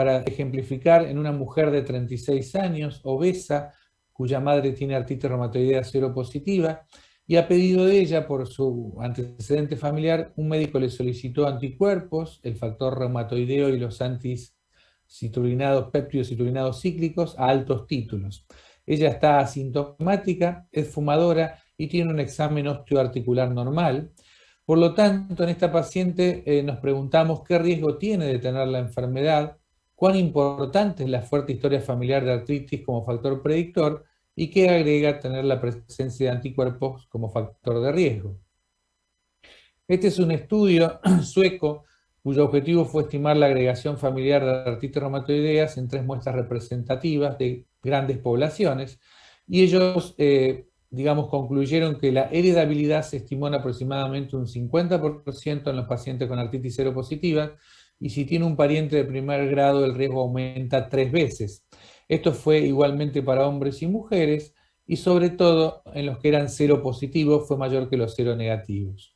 para ejemplificar en una mujer de 36 años, obesa, cuya madre tiene artritis reumatoidea seropositiva, y a pedido de ella, por su antecedente familiar, un médico le solicitó anticuerpos, el factor reumatoideo y los anticitrullinados, péptidos citrullinados cíclicos a altos títulos. Ella está asintomática, es fumadora y tiene un examen osteoarticular normal. Por lo tanto, en esta paciente nos preguntamos qué riesgo tiene de tener la enfermedad, cuán importante es la fuerte historia familiar de artritis como factor predictor y qué agrega tener la presencia de anticuerpos como factor de riesgo. Este es un estudio sueco cuyo objetivo fue estimar la agregación familiar de artritis reumatoideas en 3 muestras representativas de grandes poblaciones, y ellos, digamos, concluyeron que la heredabilidad se estimó en aproximadamente un 50% en los pacientes con artritis seropositiva, y si tiene un pariente de primer grado el riesgo aumenta 3 veces. Esto fue igualmente para hombres y mujeres, y sobre todo en los que eran seropositivos fue mayor que los seronegativos.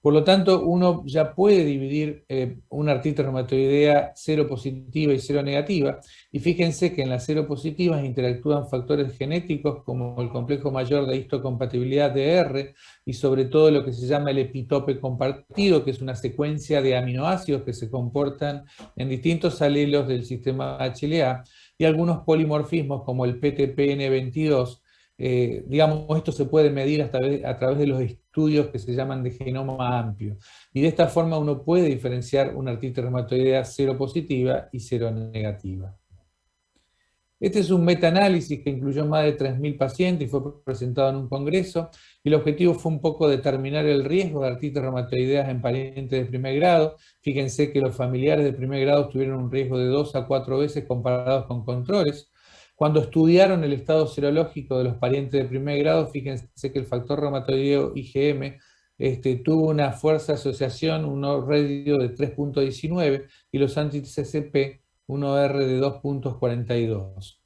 Por lo tanto, uno ya puede dividir una artritis reumatoidea seropositiva y seronegativa, y fíjense que en las seropositivas interactúan factores genéticos como el complejo mayor de histocompatibilidad de R y sobre todo lo que se llama el epitope compartido, que es una secuencia de aminoácidos que se comportan en distintos alelos del sistema HLA, y algunos polimorfismos como el PTPN22. Digamos, esto se puede medir a través de los estudios que se llaman de genoma amplio. Y de esta forma uno puede diferenciar una artritis reumatoidea seropositiva y seronegativa. Este es un metaanálisis que incluyó más de 3.000 pacientes y fue presentado en un congreso, y el objetivo fue un poco determinar el riesgo de artritis reumatoideas en parientes de primer grado. Fíjense que los familiares de primer grado tuvieron un riesgo de 2 a 4 veces comparados con controles. Cuando estudiaron el estado serológico de los parientes de primer grado, fíjense que el factor reumatoideo IgM tuvo una fuerza de asociación, un radio de 3.19, y los anti-CCP, un OR de 2.42.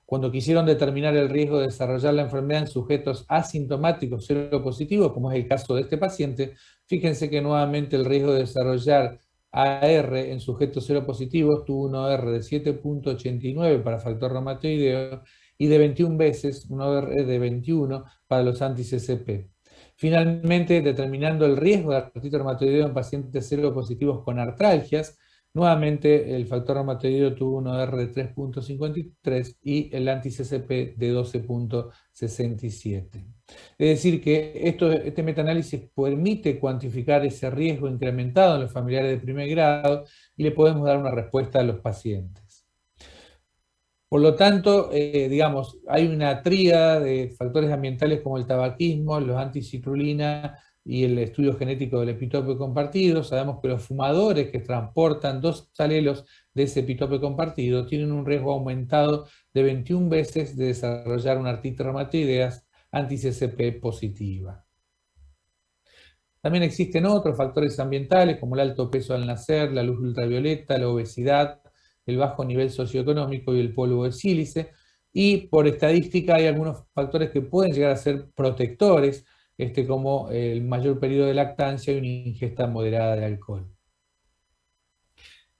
Cuando quisieron determinar el riesgo de desarrollar la enfermedad en sujetos asintomáticos seropositivos, como es el caso de este paciente, fíjense que nuevamente el riesgo de desarrollar AR en sujetos seropositivos tuvo un OR de 7.89 para factor reumatoideo y de 21 veces, un OR de 21 para los anti-CCP. Finalmente, determinando el riesgo de artritis reumatoidea en pacientes seropositivos con artralgias, nuevamente el factor reumatoideo tuvo un OR de 3.53 y el anti-CCP de 12.67. Es decir, que este metaanálisis permite cuantificar ese riesgo incrementado en los familiares de primer grado y le podemos dar una respuesta a los pacientes. Por lo tanto, digamos, hay una tríada de factores ambientales como el tabaquismo, los anticitrullina y el estudio genético del epitope compartido. Sabemos que los fumadores que transportan 2 alelos de ese epitope compartido tienen un riesgo aumentado de 21 veces de desarrollar una artritis reumatoidea anti-CCP positiva. También existen otros factores ambientales como el alto peso al nacer, la luz ultravioleta, la obesidad, el bajo nivel socioeconómico y el polvo de sílice, y por estadística hay algunos factores que pueden llegar a ser protectores, como el mayor periodo de lactancia y una ingesta moderada de alcohol.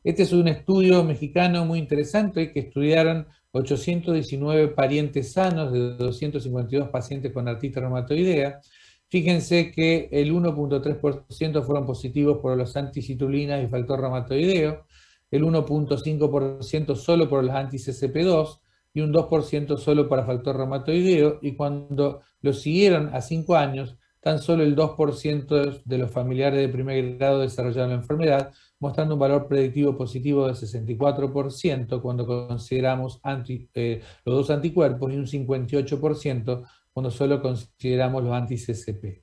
Este es un estudio mexicano muy interesante que estudiaron 819 parientes sanos de 252 pacientes con artritis reumatoidea. Fíjense que el 1.3% fueron positivos por los anticitrulinas y factor reumatoideo, el 1.5% solo por los anti-CCP2 y un 2% solo para factor reumatoideo, y cuando lo siguieron a 5 años, tan solo el 2% de los familiares de primer grado desarrollaron la enfermedad, mostrando un valor predictivo positivo de 64% cuando consideramos los 2 anticuerpos y un 58% cuando solo consideramos los anti-CCP.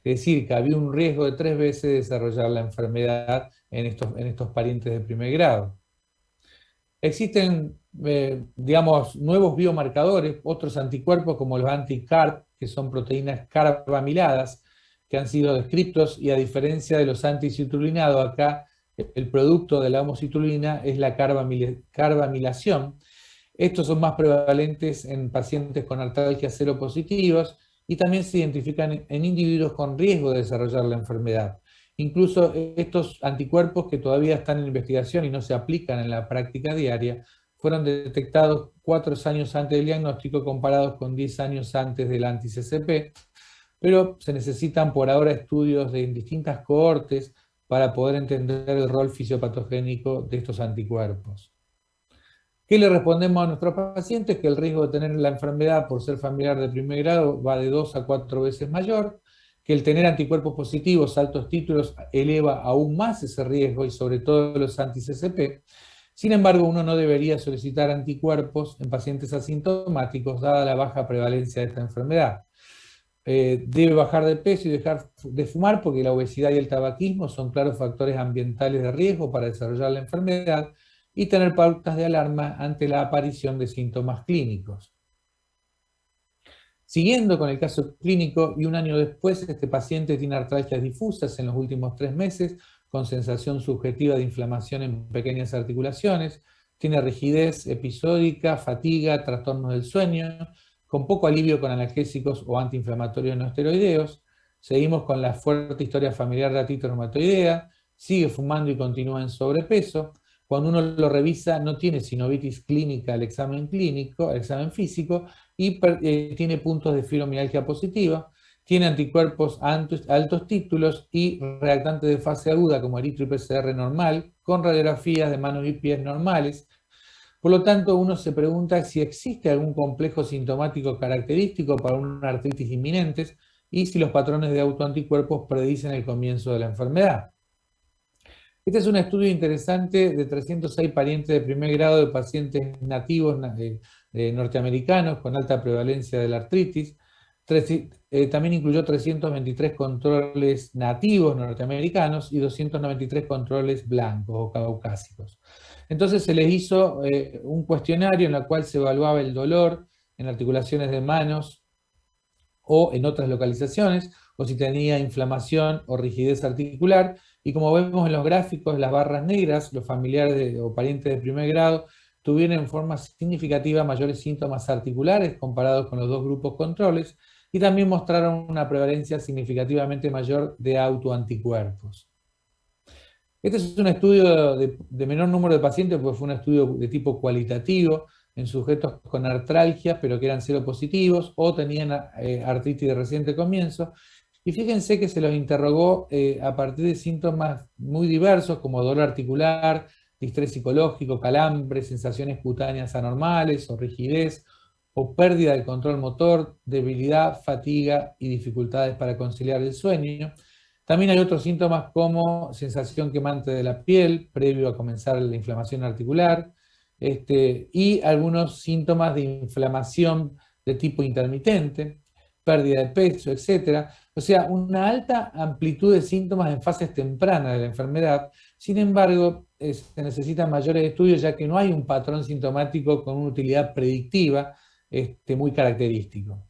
Es decir, que había un riesgo de 3 veces de desarrollar la enfermedad en estos parientes de primer grado. Existen, digamos, nuevos biomarcadores, otros anticuerpos como los anti-CARP, que son proteínas carbamiladas, que han sido descritos, y a diferencia de los anticitrullinados, acá el producto de la homocitrulina es la carbamilación. Estos son más prevalentes en pacientes con artralgias seropositivos y también se identifican en individuos con riesgo de desarrollar la enfermedad. Incluso estos anticuerpos que todavía están en investigación y no se aplican en la práctica diaria, fueron detectados 4 años antes del diagnóstico comparados con 10 años antes del anti-CCP, pero se necesitan por ahora estudios de distintas cohortes para poder entender el rol fisiopatogénico de estos anticuerpos. ¿Qué le respondemos a nuestros pacientes? Que el riesgo de tener la enfermedad por ser familiar de primer grado va de 2 a 4 veces mayor, que el tener anticuerpos positivos, altos títulos, eleva aún más ese riesgo y sobre todo los anti-CCP. Sin embargo, uno no debería solicitar anticuerpos en pacientes asintomáticos dada la baja prevalencia de esta enfermedad. Debe bajar de peso y dejar de fumar porque la obesidad y el tabaquismo son claros factores ambientales de riesgo para desarrollar la enfermedad y tener pautas de alarma ante la aparición de síntomas clínicos. Siguiendo con el caso clínico, y un año después, este paciente tiene artralgias difusas en los últimos 3 meses, con sensación subjetiva de inflamación en pequeñas articulaciones, tiene rigidez episódica, fatiga, trastornos del sueño, con poco alivio con analgésicos o antiinflamatorios no esteroideos. Seguimos con la fuerte historia familiar de artritis reumatoidea, sigue fumando y continúa en sobrepeso. Cuando uno lo revisa, no tiene sinovitis clínica al examen clínico, al examen físico, y tiene puntos de fibromialgia positiva, tiene anticuerpos altos títulos y reactantes de fase aguda como eritro y PCR normal, con radiografías de manos y pies normales. Por lo tanto, uno se pregunta si existe algún complejo sintomático característico para una artritis inminente y si los patrones de autoanticuerpos predicen el comienzo de la enfermedad. Este es un estudio interesante de 306 parientes de primer grado de pacientes nativos norteamericanos con alta prevalencia de la artritis. También incluyó 323 controles nativos norteamericanos y 293 controles blancos o caucásicos. Entonces se les hizo un cuestionario en el cual se evaluaba el dolor en articulaciones de manos o en otras localizaciones, o si tenía inflamación o rigidez articular, y como vemos en los gráficos, las barras negras, los familiares o parientes de primer grado, tuvieron en forma significativa mayores síntomas articulares comparados con los dos grupos controles, y también mostraron una prevalencia significativamente mayor de autoanticuerpos. Este es un estudio de menor número de pacientes, porque fue un estudio de tipo cualitativo, en sujetos con artralgia, pero que eran seropositivos o tenían artritis de reciente comienzo. Y fíjense que se los interrogó a partir de síntomas muy diversos, como dolor articular, distrés psicológico, calambre, sensaciones cutáneas anormales o rigidez, o pérdida del control motor, debilidad, fatiga y dificultades para conciliar el sueño. También hay otros síntomas como sensación quemante de la piel previo a comenzar la inflamación articular, y algunos síntomas de inflamación de tipo intermitente, pérdida de peso, etc. O sea, una alta amplitud de síntomas en fases tempranas de la enfermedad. Sin embargo, se necesitan mayores estudios ya que no hay un patrón sintomático con una utilidad predictiva muy característico.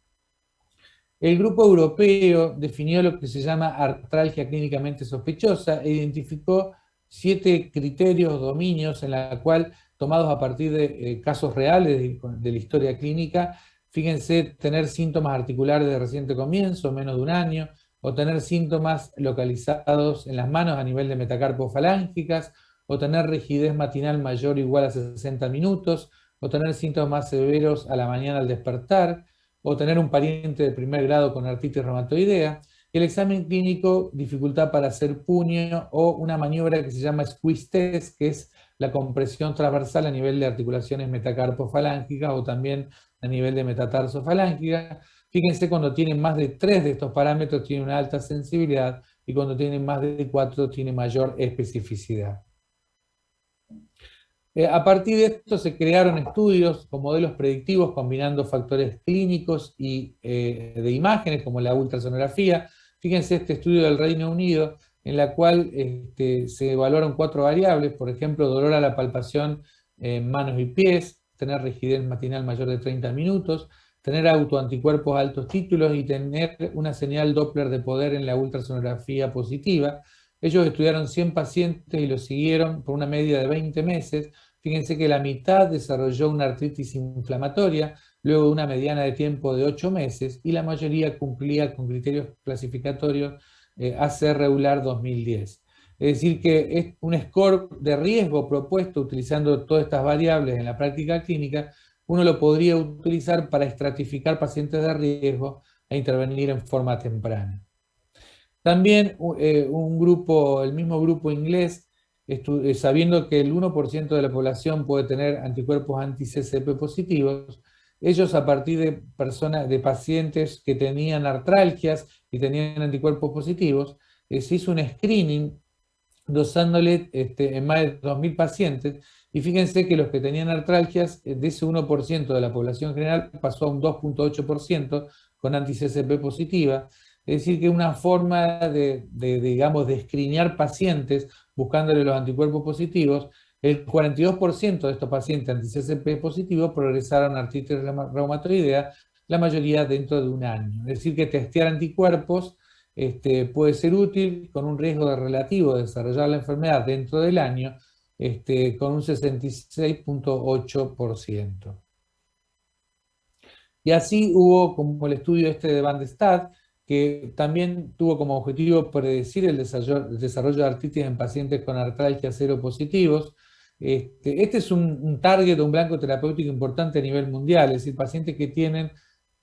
El grupo europeo definió lo que se llama artralgia clínicamente sospechosa e identificó 7 criterios o dominios en la cual, tomados a partir de casos reales de la historia clínica, fíjense, tener síntomas articulares de reciente comienzo, menos de un año, o tener síntomas localizados en las manos a nivel de metacarpos falángicas, o tener rigidez matinal mayor o igual a 60 minutos, o tener síntomas severos a la mañana al despertar, o tener un pariente de primer grado con artritis reumatoidea. El examen clínico, dificultad para hacer puño o una maniobra que se llama squeeze test, que es la compresión transversal a nivel de articulaciones metacarpofalángicas o también a nivel de metatarsofalángicas. Fíjense, cuando tienen más de 3 de estos parámetros tiene una alta sensibilidad y cuando tienen más de 4 tiene mayor especificidad. A partir de esto se crearon estudios con modelos predictivos combinando factores clínicos y de imágenes como la ultrasonografía. Fíjense este estudio del Reino Unido en la cual se evaluaron 4 variables, por ejemplo, dolor a la palpación en manos y pies, tener rigidez matinal mayor de 30 minutos, tener autoanticuerpos altos títulos y tener una señal Doppler de poder en la ultrasonografía positiva. Ellos estudiaron 100 pacientes y los siguieron por una media de 20 meses. Fíjense que la mitad desarrolló una artritis inflamatoria luego de una mediana de tiempo de 8 meses y la mayoría cumplía con criterios clasificatorios ACR EULAR 2010. Es decir, que es un score de riesgo propuesto utilizando todas estas variables en la práctica clínica. Uno lo podría utilizar para estratificar pacientes de riesgo e intervenir en forma temprana. También el mismo grupo inglés, sabiendo que el 1% de la población puede tener anticuerpos anti-CCP positivos, ellos a partir de pacientes que tenían artralgias y tenían anticuerpos positivos, se hizo un screening dosándole en más de 2.000 pacientes, y fíjense que los que tenían artralgias, de ese 1% de la población general, pasó a un 2,8% con anti-CCP positiva. Es decir, que una forma digamos, de escrinear pacientes buscándole los anticuerpos positivos, el 42% de estos pacientes anti-CCP positivos progresaron a artritis reumatoidea, la mayoría dentro de un año. Es decir, que testear anticuerpos puede ser útil con un riesgo relativo de desarrollar la enfermedad dentro del año, con un 66,8%. Y así hubo como el estudio de Van de Stad, que también tuvo como objetivo predecir el desarrollo de artritis en pacientes con artralgia seropositivos. Este es un target, un blanco terapéutico importante a nivel mundial, es decir, pacientes que tienen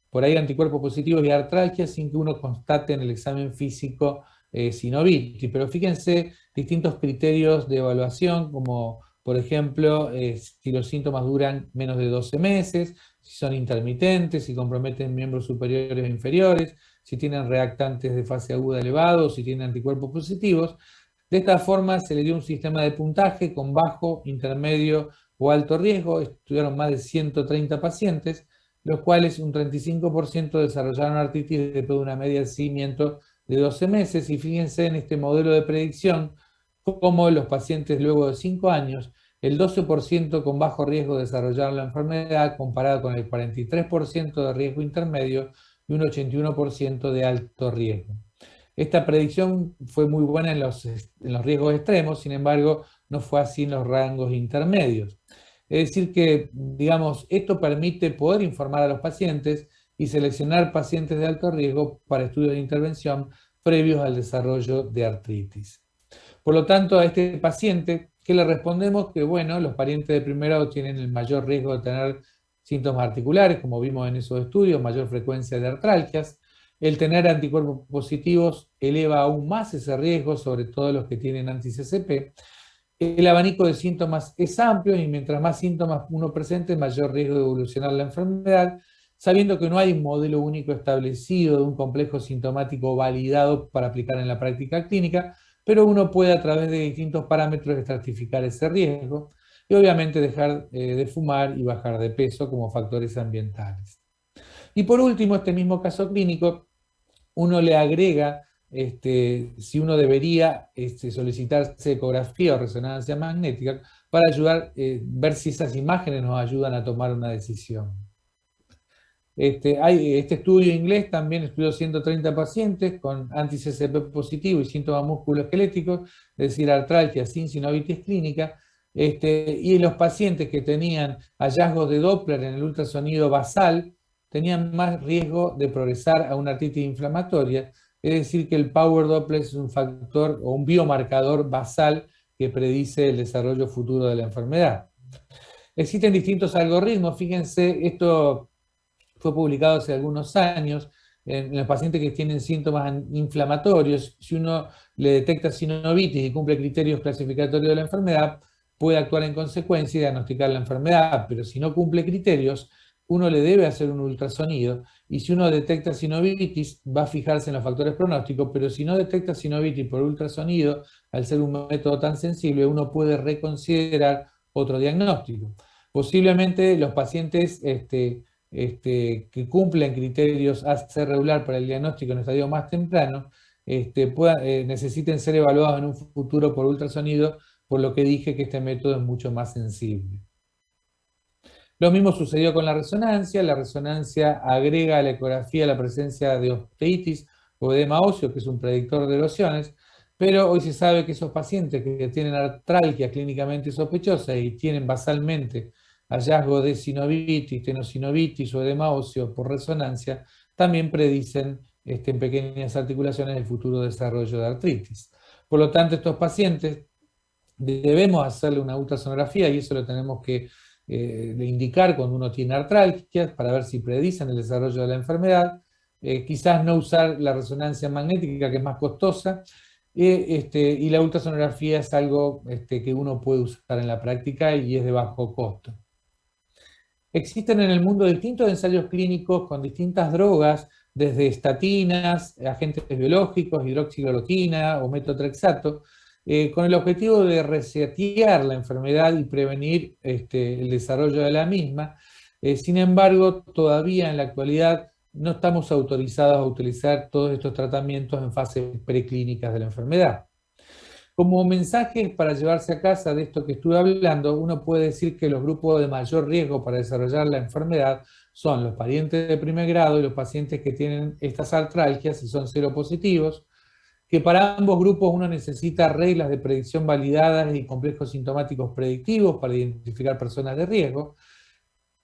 por ahí anticuerpos positivos y artralgia sin que uno constate en el examen físico sinovitis. Pero fíjense distintos criterios de evaluación, como por ejemplo, si los síntomas duran menos de 12 meses, si son intermitentes, si comprometen miembros superiores o inferiores, si tienen reactantes de fase aguda elevados, si tienen anticuerpos positivos. De esta forma se le dio un sistema de puntaje con bajo, intermedio o alto riesgo. Estudiaron más de 130 pacientes, los cuales un 35% desarrollaron artritis después de una media de seguimiento de 12 meses. Y fíjense en este modelo de predicción, cómo los pacientes luego de 5 años, el 12% con bajo riesgo desarrollaron la enfermedad, comparado con el 43% de riesgo intermedio y un 81% de alto riesgo. Esta predicción fue muy buena en los riesgos extremos, sin embargo, no fue así en los rangos intermedios. Es decir que, digamos, esto permite poder informar a los pacientes y seleccionar pacientes de alto riesgo para estudios de intervención previos al desarrollo de artritis. Por lo tanto, a este paciente, ¿qué le respondemos? Que, bueno, los parientes de primer grado tienen el mayor riesgo de tener síntomas articulares, como vimos en esos estudios, mayor frecuencia de artralgias. El tener anticuerpos positivos eleva aún más ese riesgo, sobre todo los que tienen anti-CCP. El abanico de síntomas es amplio y mientras más síntomas uno presente, mayor riesgo de evolucionar la enfermedad, sabiendo que no hay un modelo único establecido de un complejo sintomático validado para aplicar en la práctica clínica, pero uno puede a través de distintos parámetros estratificar ese riesgo y obviamente dejar de fumar y bajar de peso como factores ambientales. Y por último, este mismo caso clínico, uno le agrega si uno debería solicitarse ecografía o resonancia magnética para ayudar, ver si esas imágenes nos ayudan a tomar una decisión. Hay este estudio inglés también estudió 130 pacientes con anti-CCP positivo y síntomas musculoesqueléticos, es decir, artralgia sin sinovitis clínica, y los pacientes que tenían hallazgos de Doppler en el ultrasonido basal tenían más riesgo de progresar a una artritis inflamatoria, es decir, que el Power Doppler es un factor o un biomarcador basal que predice el desarrollo futuro de la enfermedad. Existen distintos algoritmos, fíjense, esto fue publicado hace algunos años en los pacientes que tienen síntomas inflamatorios. Si uno le detecta sinovitis y cumple criterios clasificatorios de la enfermedad, puede actuar en consecuencia y diagnosticar la enfermedad, pero si no cumple criterios, uno le debe hacer un ultrasonido, y si uno detecta sinovitis, va a fijarse en los factores pronósticos, pero si no detecta sinovitis por ultrasonido, al ser un método tan sensible, uno puede reconsiderar otro diagnóstico. Posiblemente los pacientes que cumplen criterios ACR regular para el diagnóstico en estadio más temprano, necesiten ser evaluados en un futuro por ultrasonido, por lo que dije que este método es mucho más sensible. Lo mismo sucedió con la resonancia. La resonancia agrega a la ecografía la presencia de osteitis o edema óseo, que es un predictor de erosiones, pero hoy se sabe que esos pacientes que tienen artralgia clínicamente sospechosa y tienen basalmente hallazgo de sinovitis, tenosinovitis o edema óseo por resonancia, también predicen en pequeñas articulaciones el futuro desarrollo de artritis. Por lo tanto, estos pacientes debemos hacerle una ultrasonografía y eso lo tenemos que indicar cuando uno tiene artralgias para ver si predicen el desarrollo de la enfermedad. Quizás no usar la resonancia magnética, que es más costosa, y la ultrasonografía es algo que uno puede usar en la práctica y es de bajo costo. Existen en el mundo distintos ensayos clínicos con distintas drogas, desde estatinas, agentes biológicos, hidroxicloroquina o metotrexato, con el objetivo de resetear la enfermedad y prevenir el desarrollo de la misma. Sin embargo, todavía en la actualidad no estamos autorizados a utilizar todos estos tratamientos en fases preclínicas de la enfermedad. Como mensajes para llevarse a casa de esto que estuve hablando, uno puede decir que los grupos de mayor riesgo para desarrollar la enfermedad son los parientes de primer grado y los pacientes que tienen estas artralgias y son seropositivos, que para ambos grupos uno necesita reglas de predicción validadas y complejos sintomáticos predictivos para identificar personas de riesgo.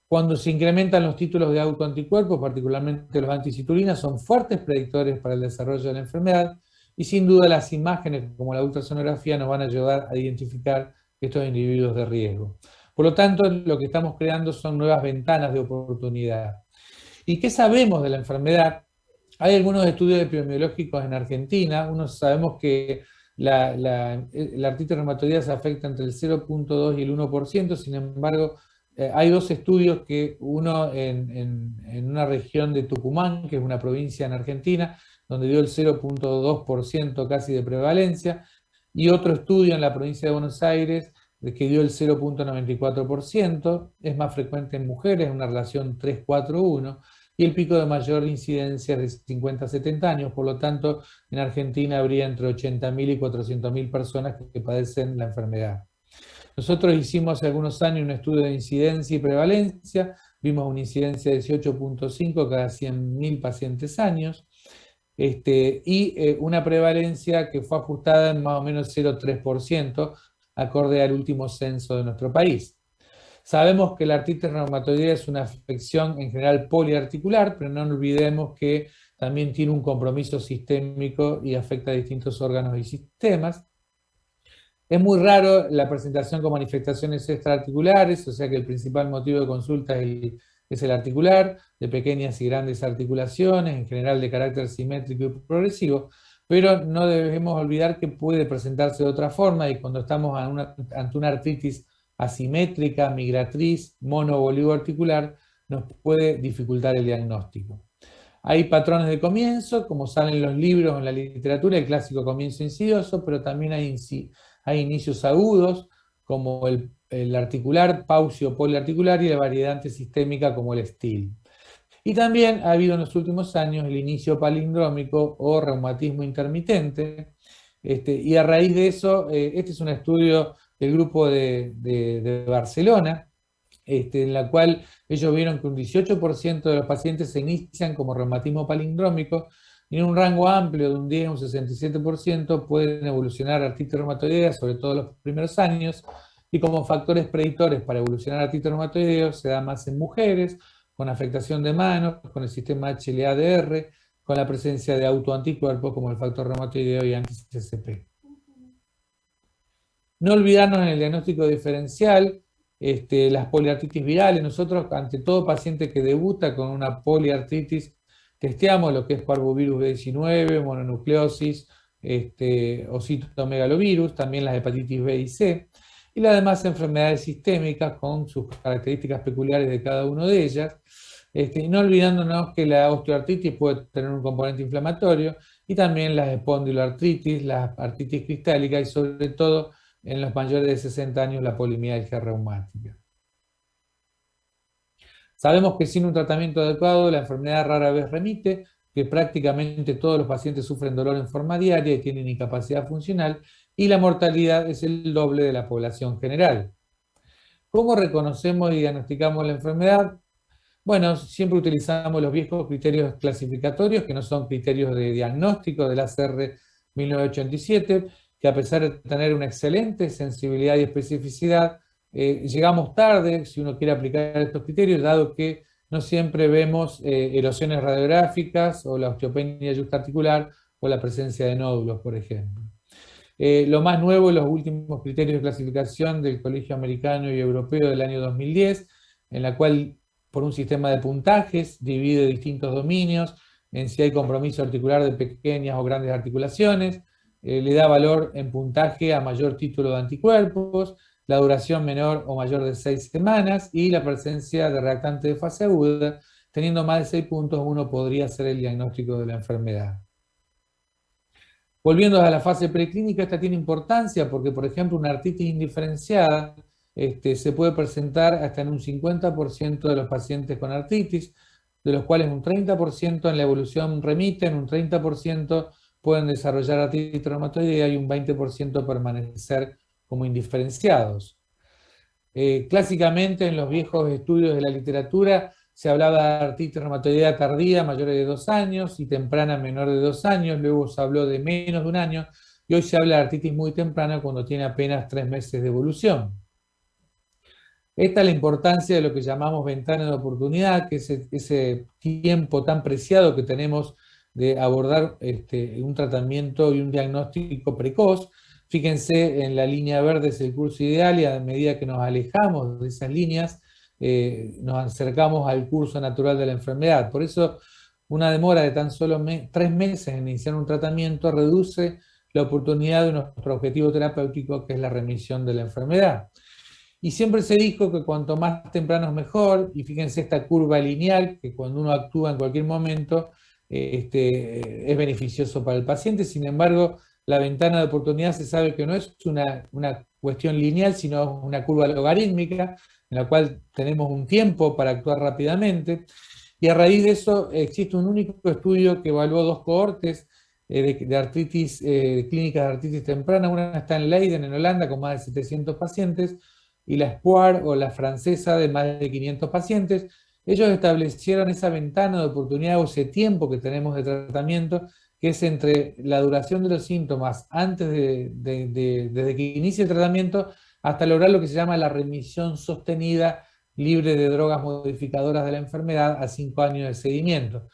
Cuando se incrementan los títulos de autoanticuerpos, particularmente los anticitulinas, son fuertes predictores para el desarrollo de la enfermedad y sin duda las imágenes como la ultrasonografía nos van a ayudar a identificar estos individuos de riesgo. Por lo tanto, lo que estamos creando son nuevas ventanas de oportunidad. ¿Y qué sabemos de la enfermedad? Hay algunos estudios epidemiológicos en Argentina. Sabemos que la artritis reumatoidea se afecta entre el 0,2 y el 1%, sin embargo, hay dos estudios, uno en una región de Tucumán, que es una provincia en Argentina, donde dio el 0,2% casi de prevalencia, y otro estudio en la provincia de Buenos Aires, que dio el 0,94%, es más frecuente en mujeres, una relación 3-4-1, y el pico de mayor incidencia es de 50 a 70 años, por lo tanto, en Argentina habría entre 80.000 y 400.000 personas que padecen la enfermedad. Nosotros hicimos hace algunos años un estudio de incidencia y prevalencia, vimos una incidencia de 18,5 cada 100.000 pacientes años, y una prevalencia que fue ajustada en más o menos 0,3%, acorde al último censo de nuestro país. Sabemos que la artritis reumatoidea es una afección en general poliarticular, pero no olvidemos que también tiene un compromiso sistémico y afecta a distintos órganos y sistemas. Es muy raro la presentación con manifestaciones extraarticulares, o sea que el principal motivo de consulta es el articular, de pequeñas y grandes articulaciones, en general de carácter simétrico y progresivo, pero no debemos olvidar que puede presentarse de otra forma y cuando estamos ante una artritis asimétrica, migratriz, monooligoarticular, nos puede dificultar el diagnóstico. Hay patrones de comienzo, como salen en los libros, en la literatura, el clásico comienzo insidioso, pero también hay inicios agudos, como el articular, paucio poliarticular, y la variedad sistémica como el STIL. Y también ha habido en los últimos años el inicio palindrómico o reumatismo intermitente, y a raíz de eso, este es un estudio del grupo de Barcelona, en la cual ellos vieron que un 18% de los pacientes se inician como reumatismo palindrómico y en un rango amplio de un 10 a un 67% pueden evolucionar a artritis reumatoidea, sobre todo en los primeros años, y como factores predictores para evolucionar a artritis reumatoidea se da más en mujeres, con afectación de manos, con el sistema HLA-DR, con la presencia de autoanticuerpos como el factor reumatoideo y anti-CCP. No olvidarnos en el diagnóstico diferencial, las poliartritis virales. Nosotros, ante todo paciente que debuta con una poliartritis, testeamos lo que es parvovirus B19, mononucleosis, o citomegalovirus, también las hepatitis B y C, y las demás enfermedades sistémicas con sus características peculiares de cada una de ellas. No olvidándonos que la osteoartritis puede tener un componente inflamatorio, y también las espondiloartritis, las artritis cristálicas y sobre todo en los mayores de 60 años la polimialgia reumática. Sabemos que sin un tratamiento adecuado la enfermedad rara vez remite, que prácticamente todos los pacientes sufren dolor en forma diaria y tienen incapacidad funcional, y la mortalidad es el doble de la población general. ¿Cómo reconocemos y diagnosticamos la enfermedad? Bueno, siempre utilizamos los viejos criterios clasificatorios, que no son criterios de diagnóstico del ACR 1987, que a pesar de tener una excelente sensibilidad y especificidad, llegamos tarde si uno quiere aplicar estos criterios, dado que no siempre vemos erosiones radiográficas o la osteopenia yuxtaarticular o la presencia de nódulos, por ejemplo. Lo más nuevo, los últimos criterios de clasificación del Colegio Americano y Europeo del año 2010, en la cual por un sistema de puntajes divide distintos dominios en si hay compromiso articular de pequeñas o grandes articulaciones, le da valor en puntaje a mayor título de anticuerpos, la duración menor o mayor de 6 semanas y la presencia de reactante de fase aguda. Teniendo más de 6 puntos, uno podría hacer el diagnóstico de la enfermedad. Volviendo a la fase preclínica, esta tiene importancia porque, por ejemplo, una artritis indiferenciada se puede presentar hasta en un 50% de los pacientes con artritis, de los cuales un 30% en la evolución remiten, un 30% pueden desarrollar artritis reumatoidea y un 20% permanecer como indiferenciados. Clásicamente en los viejos estudios de la literatura se hablaba de artritis reumatoidea tardía mayores de 2 años y temprana menor de 2 años, luego se habló de menos de 1 año y hoy se habla de artritis muy temprana cuando tiene apenas 3 meses de evolución. Esta es la importancia de lo que llamamos ventana de oportunidad, que es ese tiempo tan preciado que tenemos de abordar un tratamiento y un diagnóstico precoz. Fíjense, en la línea verde es el curso ideal y a medida que nos alejamos de esas líneas, nos acercamos al curso natural de la enfermedad. Por eso, una demora de tan solo 3 meses en iniciar un tratamiento reduce la oportunidad de nuestro objetivo terapéutico, que es la remisión de la enfermedad. Y siempre se dijo que cuanto más temprano es mejor, y fíjense esta curva lineal, que cuando uno actúa en cualquier momento, es beneficioso para el paciente. Sin embargo, la ventana de oportunidad se sabe que no es una cuestión lineal, sino una curva logarítmica, en la cual tenemos un tiempo para actuar rápidamente. Y a raíz de eso existe un único estudio que evaluó 2 cohortes de artritis, clínicas de artritis temprana. Una está en Leiden, en Holanda, con más de 700 pacientes, y la SPOAR o la francesa de más de 500 pacientes. Ellos establecieron esa ventana de oportunidad o ese tiempo que tenemos de tratamiento, que es entre la duración de los síntomas antes desde que inicie el tratamiento hasta lograr lo que se llama la remisión sostenida libre de drogas modificadoras de la enfermedad a 5 años de seguimiento,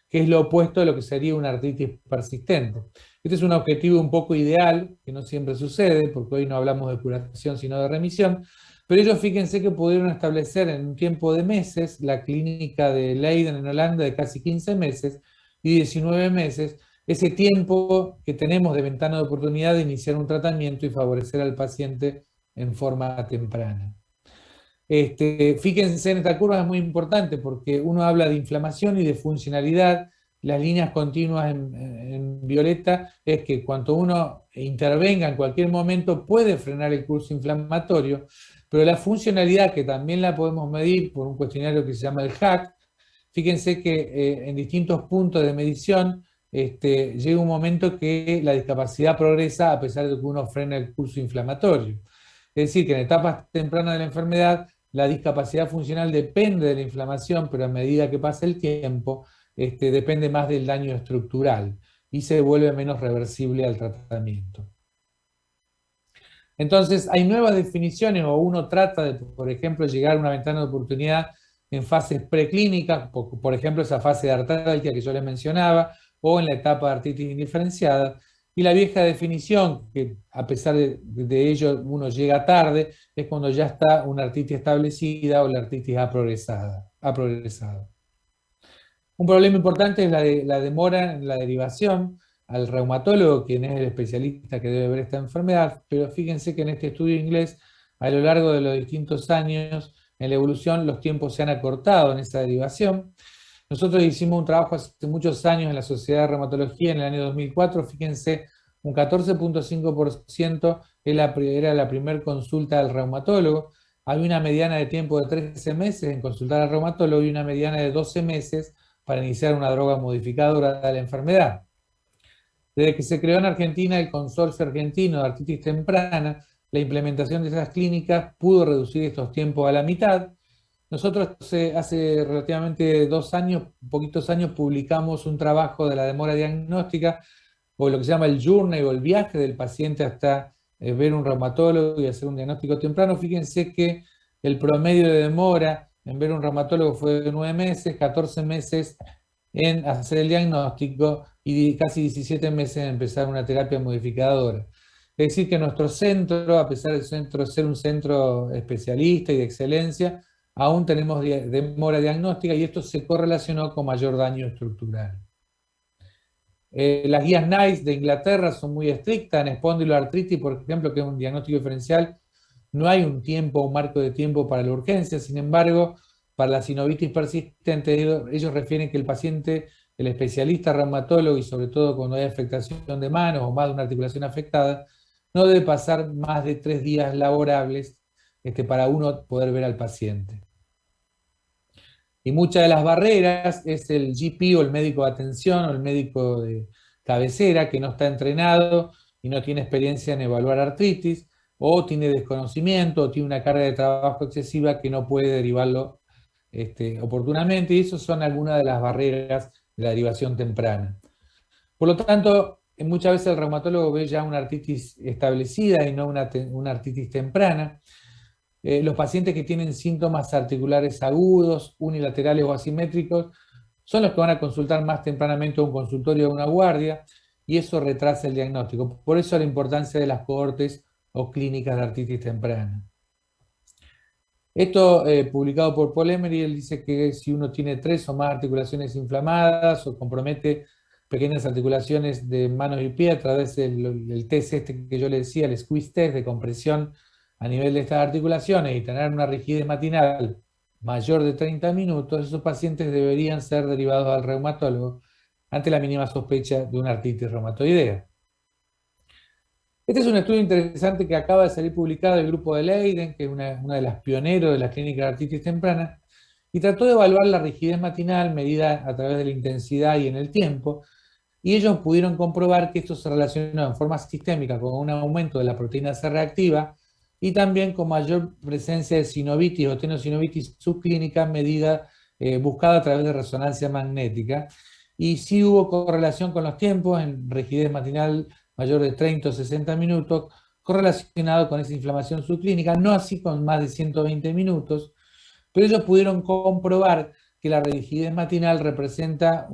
que es lo opuesto de lo que sería una artritis persistente. Este es un objetivo un poco ideal, que no siempre sucede, porque hoy no hablamos de curación, sino de remisión, pero ellos fíjense que pudieron establecer en un tiempo de meses la clínica de Leiden en Holanda de casi 15 meses y 19 meses, ese tiempo que tenemos de ventana de oportunidad de iniciar un tratamiento y favorecer al paciente en forma temprana. Fíjense en esta curva, es muy importante porque uno habla de inflamación y de funcionalidad. Las líneas continuas en violeta es que cuando uno intervenga en cualquier momento puede frenar el curso inflamatorio, pero la funcionalidad, que también la podemos medir por un cuestionario que se llama el HAC, fíjense que en distintos puntos de medición llega un momento que la discapacidad progresa a pesar de que uno frena el curso inflamatorio. Es decir, que en etapas tempranas de la enfermedad la discapacidad funcional depende de la inflamación, pero a medida que pasa el tiempo, depende más del daño estructural y se vuelve menos reversible al tratamiento. Entonces, hay nuevas definiciones o uno trata de, por ejemplo, llegar a una ventana de oportunidad en fases preclínicas, por ejemplo, esa fase de artralgia que yo les mencionaba, o en la etapa de artritis indiferenciada. Y la vieja definición, que a pesar de ello uno llega tarde, es cuando ya está una artritis establecida o la artritis ha progresado. Un problema importante es la demora en la derivación al reumatólogo, quien es el especialista que debe ver esta enfermedad, pero fíjense que en este estudio inglés, a lo largo de los distintos años en la evolución, los tiempos se han acortado en esa derivación. Nosotros hicimos un trabajo hace muchos años en la Sociedad de Reumatología en el año 2004, fíjense, un 14.5% era la primera consulta al reumatólogo. Había una mediana de tiempo de 13 meses en consultar al reumatólogo y una mediana de 12 meses para iniciar una droga modificadora de la enfermedad. Desde que se creó en Argentina el Consorcio Argentino de Artritis Temprana, la implementación de esas clínicas pudo reducir estos tiempos a la mitad. Nosotros hace relativamente 2 años, poquitos años, publicamos un trabajo de la demora diagnóstica, o lo que se llama el journey o el viaje del paciente hasta ver un reumatólogo y hacer un diagnóstico temprano. Fíjense que el promedio de demora en ver un reumatólogo fue de 9 meses, 14 meses en hacer el diagnóstico y casi 17 meses en empezar una terapia modificadora. Es decir, que nuestro centro, a pesar de ser un centro especialista y de excelencia, aún tenemos demora diagnóstica y esto se correlacionó con mayor daño estructural. Las guías NICE de Inglaterra son muy estrictas. En espondiloartritis, por ejemplo, que es un diagnóstico diferencial, no hay un tiempo, un marco de tiempo para la urgencia. Sin embargo, para la sinovitis persistente, ellos refieren que el paciente, el especialista reumatólogo, y sobre todo cuando hay afectación de manos o más de una articulación afectada, no debe pasar más de 3 días laborables para uno poder ver al paciente. Y muchas de las barreras es el GP o el médico de atención o el médico de cabecera que no está entrenado y no tiene experiencia en evaluar artritis, o tiene desconocimiento, o tiene una carga de trabajo excesiva que no puede derivarlo oportunamente, y esas son algunas de las barreras de la derivación temprana. Por lo tanto, muchas veces el reumatólogo ve ya una artritis establecida y no una artritis temprana. Los pacientes que tienen síntomas articulares agudos, unilaterales o asimétricos, son los que van a consultar más tempranamente a un consultorio o a una guardia, y eso retrasa el diagnóstico. Por eso la importancia de las cohortes o clínicas de artritis temprana. Esto, publicado por Paul Emery, él dice que si uno tiene 3 o más articulaciones inflamadas o compromete pequeñas articulaciones de manos y pies a través del test que yo le decía, el squeeze test de compresión a nivel de estas articulaciones, y tener una rigidez matinal mayor de 30 minutos, esos pacientes deberían ser derivados al reumatólogo ante la mínima sospecha de una artritis reumatoidea. Este es un estudio interesante que acaba de salir publicado del grupo de Leiden, que es una de las pioneros de la clínica de artritis temprana, y trató de evaluar la rigidez matinal medida a través de la intensidad y en el tiempo, y ellos pudieron comprobar que esto se relacionó en forma sistémica con un aumento de la proteína C reactiva y también con mayor presencia de sinovitis o tenosinovitis subclínica medida, buscada a través de resonancia magnética. Y sí hubo correlación con los tiempos en rigidez matinal mayor de 30 o 60 minutos, correlacionado con esa inflamación subclínica, no así con más de 120 minutos, pero ellos pudieron comprobar que la rigidez matinal representa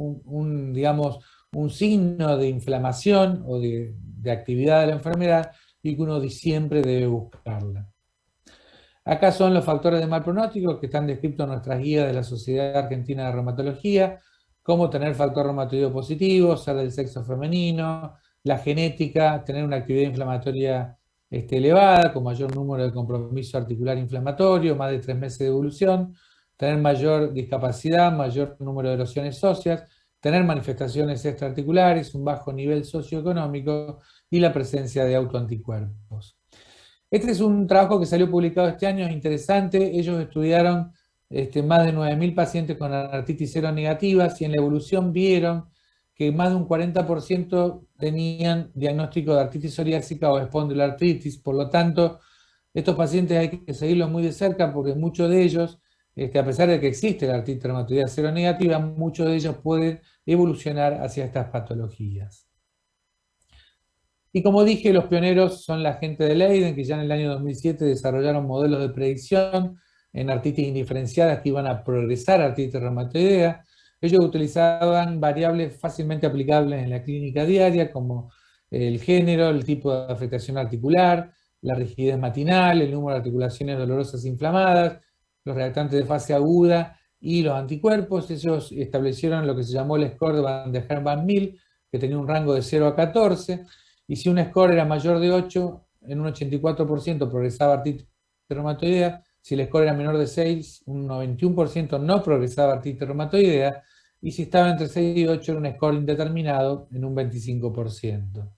digamos, un signo de inflamación o de actividad de la enfermedad, y que uno siempre debe buscarla. Acá son los factores de mal pronóstico que están descritos en nuestras guías de la Sociedad Argentina de Reumatología, como tener factor reumatoideo positivo, ser del sexo femenino, la genética, tener una actividad inflamatoria elevada, con mayor número de compromiso articular inflamatorio, más de 3 meses de evolución, tener mayor discapacidad, mayor número de erosiones óseas, tener manifestaciones extraarticulares, un bajo nivel socioeconómico y la presencia de autoanticuerpos. Este es un trabajo que salió publicado este año, es interesante. Ellos estudiaron más de 9.000 pacientes con artritis seronegativas y en la evolución vieron que más de un 40% tenían diagnóstico de artritis psoriásica o espondiloartritis. Por lo tanto, estos pacientes hay que seguirlos muy de cerca porque muchos de ellos, a pesar de que existe la artritis reumatoidea seronegativa, muchos de ellos pueden evolucionar hacia estas patologías. Y como dije, los pioneros son la gente de Leiden, que ya en el año 2007 desarrollaron modelos de predicción en artritis indiferenciadas que iban a progresar a artritis reumatoidea. Ellos utilizaban variables fácilmente aplicables en la clínica diaria, como el género, el tipo de afectación articular, la rigidez matinal, el número de articulaciones dolorosas inflamadas, los reactantes de fase aguda y los anticuerpos. Ellos establecieron lo que se llamó el score de Van der Herm-Van Mill, que tenía un rango de 0 a 14, y si un score era mayor de 8, en un 84% progresaba artritis reumatoidea. Si el score era menor de 6, un 91% no progresaba artritis reumatoidea, y si estaba entre 6 y 8 era un score indeterminado en un 25%.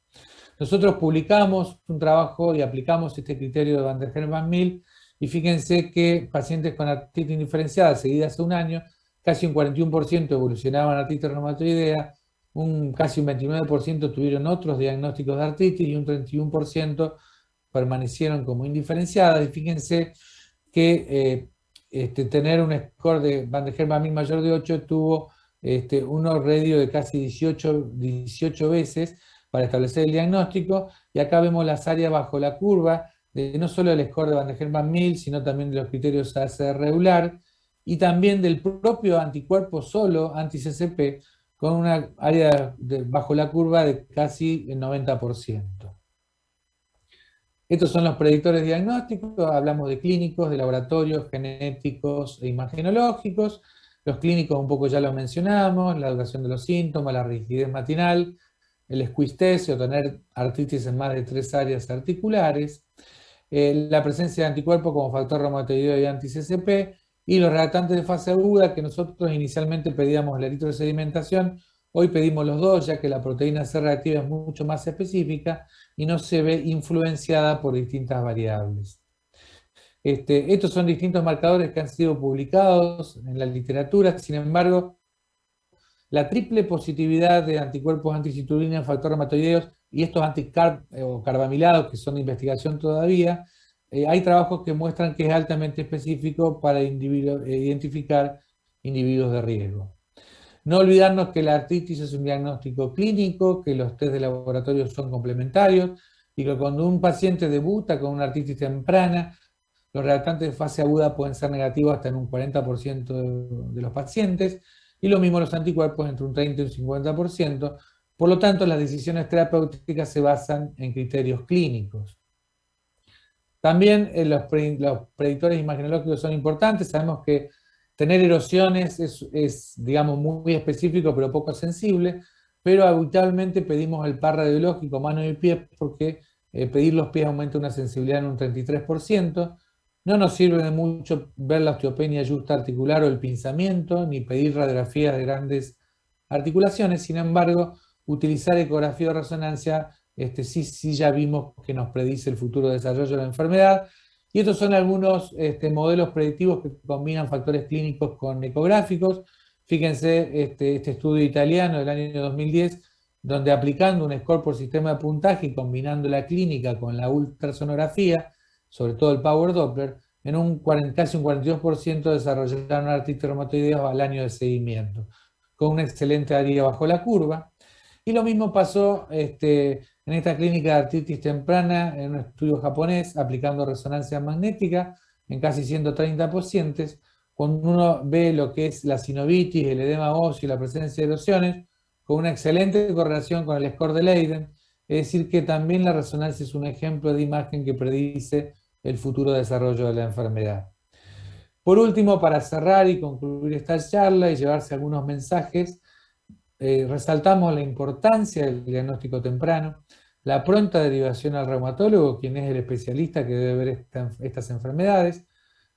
Nosotros publicamos un trabajo y aplicamos este criterio de Van der Herm-Van Mill, y fíjense que pacientes con artritis indiferenciada seguidas hace un año, casi un 41% evolucionaban a artritis reumatoidea, casi un 29% tuvieron otros diagnósticos de artritis y un 31% permanecieron como indiferenciadas. Y fíjense que tener un score de Van der Herm-Van Mill mayor de 8 tuvo un radio de casi 18 veces para establecer el diagnóstico, y acá vemos las áreas bajo la curva, de no solo el score de Van der Herm-Van Mill, sino también de los criterios ACR regular, y también del propio anticuerpo solo, anti-CCP, con una área bajo la curva de casi el 90%. Estos son los predictores diagnósticos, hablamos de clínicos, de laboratorios, genéticos e imagenológicos. Los clínicos un poco ya los mencionamos, la duración de los síntomas, la rigidez matinal, el squeeze test o tener artritis en más de 3 áreas articulares, la presencia de anticuerpos como factor reumatoideo y anti-CCP, y los reactantes de fase aguda, que nosotros inicialmente pedíamos la eritrosedimentación, hoy pedimos los dos, ya que la proteína C reactiva es mucho más específica y no se ve influenciada por distintas variables. Estos son distintos marcadores que han sido publicados en la literatura, sin embargo, la triple positividad de anticuerpos anticitulina en factor reumatoideos y estos anticarb o carbamilados, que son de investigación todavía, hay trabajos que muestran que es altamente específico para identificar individuos de riesgo. No olvidarnos que la artritis es un diagnóstico clínico, que los test de laboratorio son complementarios y que cuando un paciente debuta con una artritis temprana, los reactantes de fase aguda pueden ser negativos hasta en un 40% de los pacientes, y lo mismo los anticuerpos entre un 30 y un 50%. Por lo tanto, las decisiones terapéuticas se basan en criterios clínicos. También los predictores imagenológicos son importantes. Sabemos que tener erosiones es, digamos, muy específico, pero poco sensible, pero habitualmente pedimos el par radiológico, mano y pie, porque pedir los pies aumenta una sensibilidad en un 33%. No nos sirve de mucho ver la osteopenia justa articular o el pinzamiento, ni pedir radiografías de grandes articulaciones. Sin embargo, utilizar ecografía o resonancia sí ya vimos que nos predice el futuro desarrollo de la enfermedad. Y estos son algunos modelos predictivos que combinan factores clínicos con ecográficos. Fíjense este estudio italiano del año 2010, donde aplicando un score por sistema de puntaje y combinando la clínica con la ultrasonografía, sobre todo el Power Doppler, en casi un 42% desarrollaron artritis reumatoidea al año de seguimiento, con una excelente área bajo la curva. Y lo mismo pasó en esta clínica de artritis temprana, en un estudio japonés, aplicando resonancia magnética en casi 130 pacientes. Cuando uno ve lo que es la sinovitis, el edema óseo y la presencia de erosiones, con una excelente correlación con el score de Leiden, es decir, que también la resonancia es un ejemplo de imagen que predice el futuro desarrollo de la enfermedad. Por último, para cerrar y concluir esta charla y llevarse algunos mensajes, resaltamos la importancia del diagnóstico temprano, la pronta derivación al reumatólogo, quien es el especialista que debe ver estas enfermedades.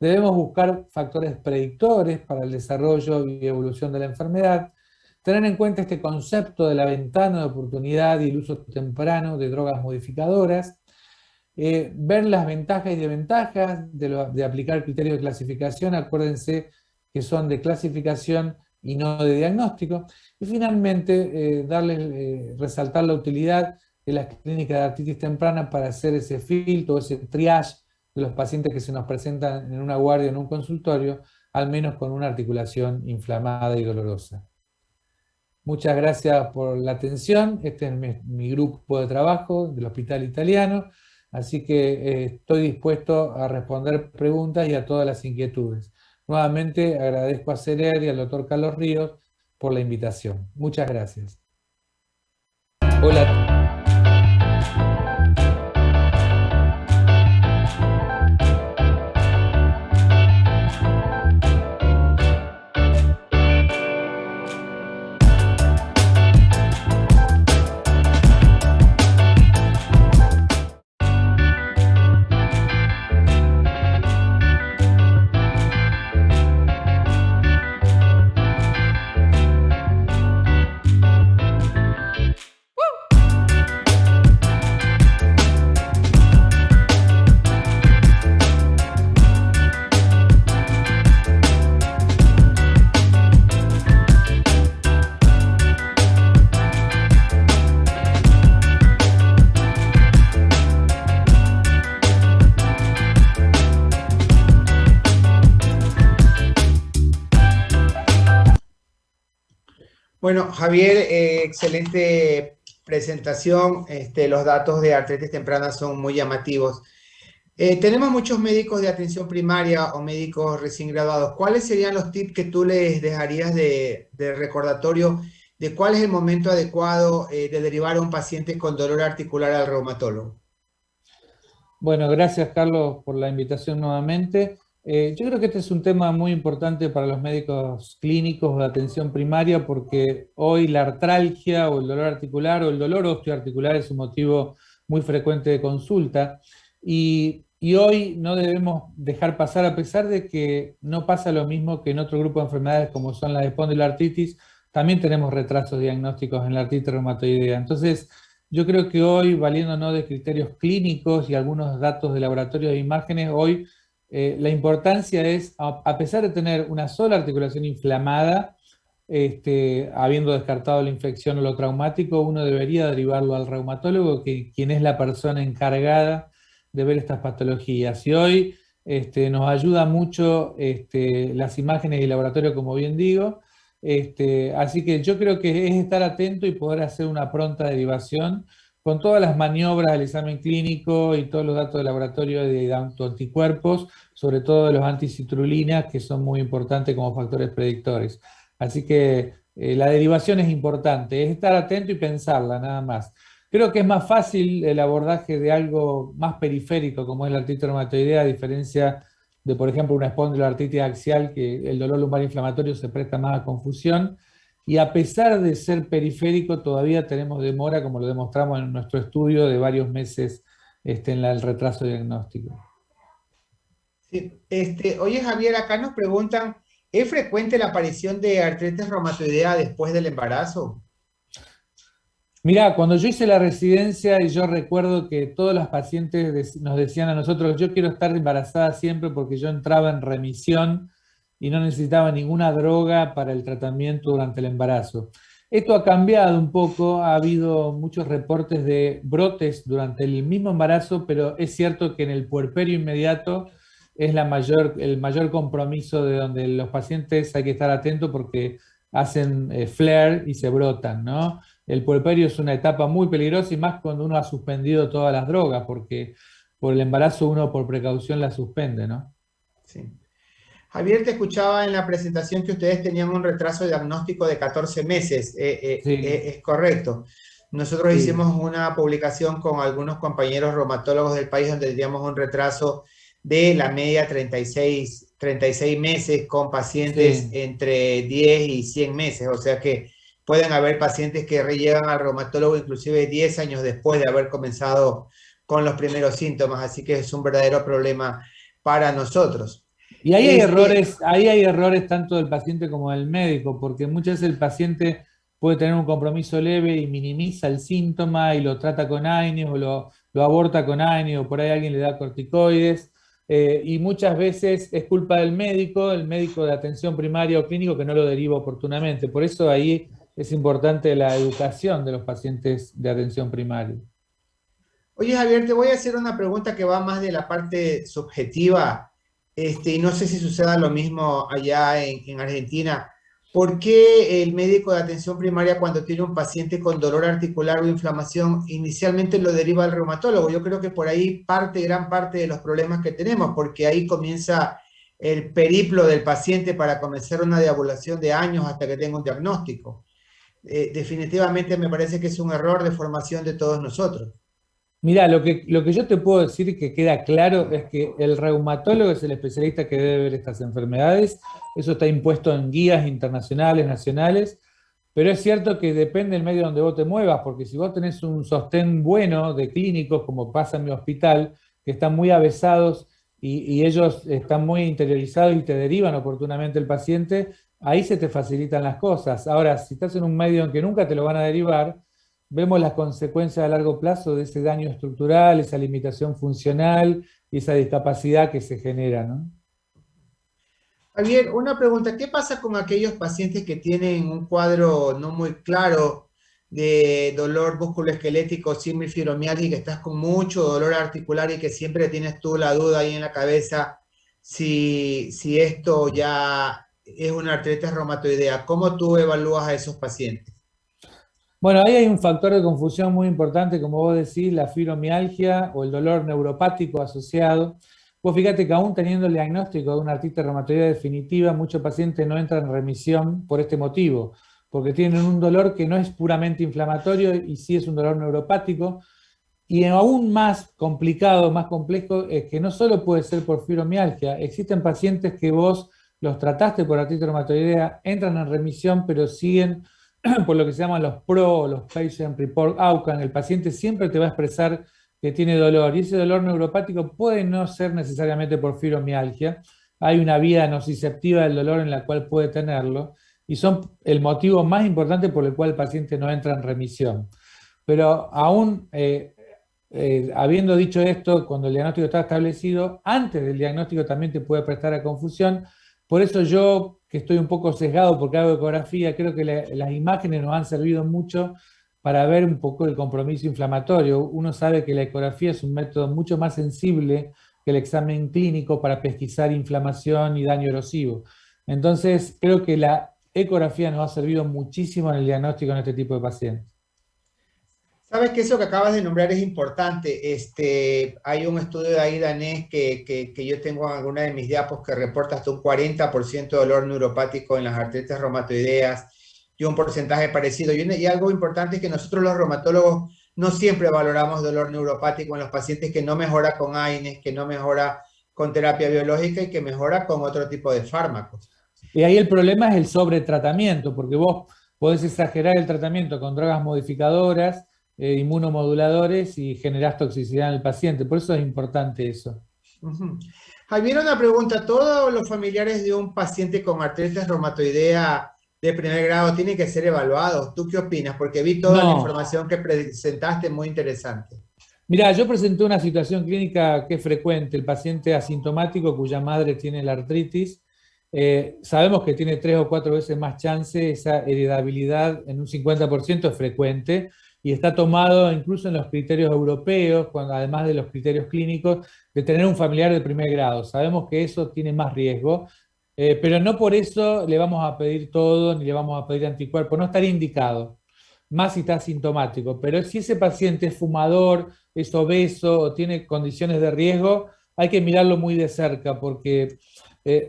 Debemos buscar factores predictores para el desarrollo y evolución de la enfermedad, tener en cuenta este concepto de la ventana de oportunidad y el uso temprano de drogas modificadoras, ver las ventajas y desventajas de aplicar criterios de clasificación. Acuérdense que son de clasificación y no de diagnóstico. Y finalmente, resaltar la utilidad de las clínicas de artritis temprana para hacer ese filtro, ese triage de los pacientes que se nos presentan en una guardia o en un consultorio, al menos con una articulación inflamada y dolorosa. Muchas gracias por la atención. Este es mi grupo de trabajo del Hospital Italiano, así que estoy dispuesto a responder preguntas y a todas las inquietudes. Nuevamente agradezco a Celer y al doctor Carlos Ríos por la invitación. Muchas gracias. Hola. Bueno, Javier, excelente presentación. Los datos de artritis temprana son muy llamativos. Tenemos muchos médicos de atención primaria o médicos recién graduados. ¿Cuáles serían los tips que tú les dejarías de recordatorio de cuál es el momento adecuado de derivar a un paciente con dolor articular al reumatólogo? Bueno, gracias Carlos por la invitación nuevamente. Yo creo que este es un tema muy importante para los médicos clínicos de atención primaria porque hoy la artralgia o el dolor articular o el dolor osteoarticular es un motivo muy frecuente de consulta y hoy no debemos dejar pasar, a pesar de que no pasa lo mismo que en otro grupo de enfermedades como son la espondiloartritis, también tenemos retrasos diagnósticos en la artritis reumatoidea. Entonces, yo creo que hoy, valiéndonos de criterios clínicos y algunos datos de laboratorio de imágenes, hoy la importancia es, a pesar de tener una sola articulación inflamada, habiendo descartado la infección o lo traumático, uno debería derivarlo al reumatólogo, quien es la persona encargada de ver estas patologías. Y hoy nos ayuda mucho las imágenes y el laboratorio, como bien digo. Así que yo creo que es estar atento y poder hacer una pronta derivación con todas las maniobras del examen clínico y todos los datos de laboratorio de autoanticuerpos, sobre todo de los anticitrulinas, que son muy importantes como factores predictores. Así que la derivación es importante, es estar atento y pensarla nada más. Creo que es más fácil el abordaje de algo más periférico como es la artritis reumatoidea, a diferencia de, por ejemplo, una espondiloartritis axial, que el dolor lumbar inflamatorio se presta más a confusión. Y a pesar de ser periférico, todavía tenemos demora, como lo demostramos en nuestro estudio, de varios meses en el retraso diagnóstico. Sí, oye Javier, acá nos preguntan, ¿es frecuente la aparición de artritis reumatoidea después del embarazo? Mirá, cuando yo hice la residencia, y yo recuerdo que todos los pacientes nos decían a nosotros, yo quiero estar embarazada siempre porque yo entraba en remisión y no necesitaba ninguna droga para el tratamiento durante el embarazo. Esto ha cambiado un poco, ha habido muchos reportes de brotes durante el mismo embarazo, pero es cierto que en el puerperio inmediato es el mayor compromiso de donde los pacientes hay que estar atentos porque hacen flare y se brotan, ¿no? El puerperio es una etapa muy peligrosa y más cuando uno ha suspendido todas las drogas, porque por el embarazo uno por precaución la suspende, ¿no? Sí. Javier, te escuchaba en la presentación que ustedes tenían un retraso diagnóstico de 14 meses. Sí, Es correcto. Nosotros sí, hicimos una publicación con algunos compañeros reumatólogos del país donde teníamos un retraso de la media 36 meses con pacientes sí. entre 10 y 100 meses. O sea que pueden haber pacientes que llegan al reumatólogo inclusive 10 años después de haber comenzado con los primeros síntomas. Así que es un verdadero problema para nosotros. Y Este, ahí hay errores tanto del paciente como del médico, porque muchas veces el paciente puede tener un compromiso leve y minimiza el síntoma y lo trata con AINES o lo aborta con AINES o por ahí alguien le da corticoides. Y muchas veces es culpa del médico, el médico de atención primaria o clínico que no lo deriva oportunamente. Por eso ahí es importante la educación de los pacientes de atención primaria. Oye, Javier, te voy a hacer una pregunta que va más de la parte subjetiva, y no sé si suceda lo mismo allá en Argentina. ¿Por qué el médico de atención primaria cuando tiene un paciente con dolor articular o inflamación inicialmente lo deriva al reumatólogo? Yo creo que por ahí parte, gran parte de los problemas que tenemos, porque ahí comienza el periplo del paciente para comenzar una deambulación de años hasta que tenga un diagnóstico. Definitivamente me parece que es un error de formación de todos nosotros. Mira, lo que yo te puedo decir que queda claro es que el reumatólogo es el especialista que debe ver estas enfermedades. Eso está impuesto en guías internacionales, nacionales, pero es cierto que depende del medio donde vos te muevas, porque si vos tenés un sostén bueno de clínicos, como pasa en mi hospital, que están muy avesados y ellos están muy interiorizados y te derivan oportunamente el paciente, ahí se te facilitan las cosas. Ahora, si estás en un medio en que nunca te lo van a derivar, vemos las consecuencias a largo plazo de ese daño estructural, esa limitación funcional y esa discapacidad que se genera, ¿no? Javier, una pregunta, ¿qué pasa con aquellos pacientes que tienen un cuadro no muy claro de dolor musculoesquelético, fibromialgia, y que estás con mucho dolor articular y que siempre tienes tú la duda ahí en la cabeza si esto ya es una artritis reumatoidea? ¿Cómo tú evalúas a esos pacientes? Bueno, ahí hay un factor de confusión muy importante, como vos decís, la fibromialgia o el dolor neuropático asociado. Vos fíjate que aún teniendo el diagnóstico de una artritis reumatoidea definitiva, muchos pacientes no entran en remisión por este motivo, porque tienen un dolor que no es puramente inflamatorio y sí es un dolor neuropático. Y aún más complicado, más complejo, es que no solo puede ser por fibromialgia, existen pacientes que vos los trataste por artritis reumatoidea, entran en remisión, pero siguen por lo que se llaman los PRO, los Patient Report Outcome. El paciente siempre te va a expresar que tiene dolor, y ese dolor neuropático puede no ser necesariamente por fibromialgia. Hay una vía nociceptiva del dolor en la cual puede tenerlo, y son el motivo más importante por el cual el paciente no entra en remisión. Pero aún habiendo dicho esto, cuando el diagnóstico está establecido, antes del diagnóstico también te puede prestar a confusión. Por eso yo, que estoy un poco sesgado porque hago ecografía, creo que las imágenes nos han servido mucho para ver un poco el compromiso inflamatorio. Uno sabe que la ecografía es un método mucho más sensible que el examen clínico para pesquisar inflamación y daño erosivo. Entonces, creo que la ecografía nos ha servido muchísimo en el diagnóstico en este tipo de pacientes. Sabes que eso que acabas de nombrar es importante. Hay un estudio de ahí danés que yo tengo en alguna de mis diapos que reporta hasta un 40% de dolor neuropático en las artritis reumatoideas y un porcentaje parecido. Y algo importante es que nosotros los reumatólogos no siempre valoramos dolor neuropático en los pacientes que no mejora con AINES, que no mejora con terapia biológica y que mejora con otro tipo de fármacos. Y ahí el problema es el sobretratamiento, porque vos podés exagerar el tratamiento con drogas modificadoras, inmunomoduladores y generás toxicidad en el paciente. Por eso es importante eso. Ujú. Javier, una pregunta. ¿Todos los familiares de un paciente con artritis reumatoidea de primer grado tienen que ser evaluados? ¿Tú qué opinas? Porque vi toda la No, información que presentaste, muy interesante. mirá, yo presenté una situación clínica que es frecuente, el paciente asintomático cuya madre tiene la artritis. Sabemos que tiene 3 o 4 veces más chance, esa heredabilidad en un 50% es frecuente y está tomado incluso en los criterios europeos, cuando, además de los criterios clínicos, de tener un familiar de primer grado. Sabemos que eso tiene más riesgo, pero no por eso le vamos a pedir todo ni le vamos a pedir anticuerpos, no estaría indicado, más si está asintomático. Pero si ese paciente es fumador, es obeso o tiene condiciones de riesgo, hay que mirarlo muy de cerca porque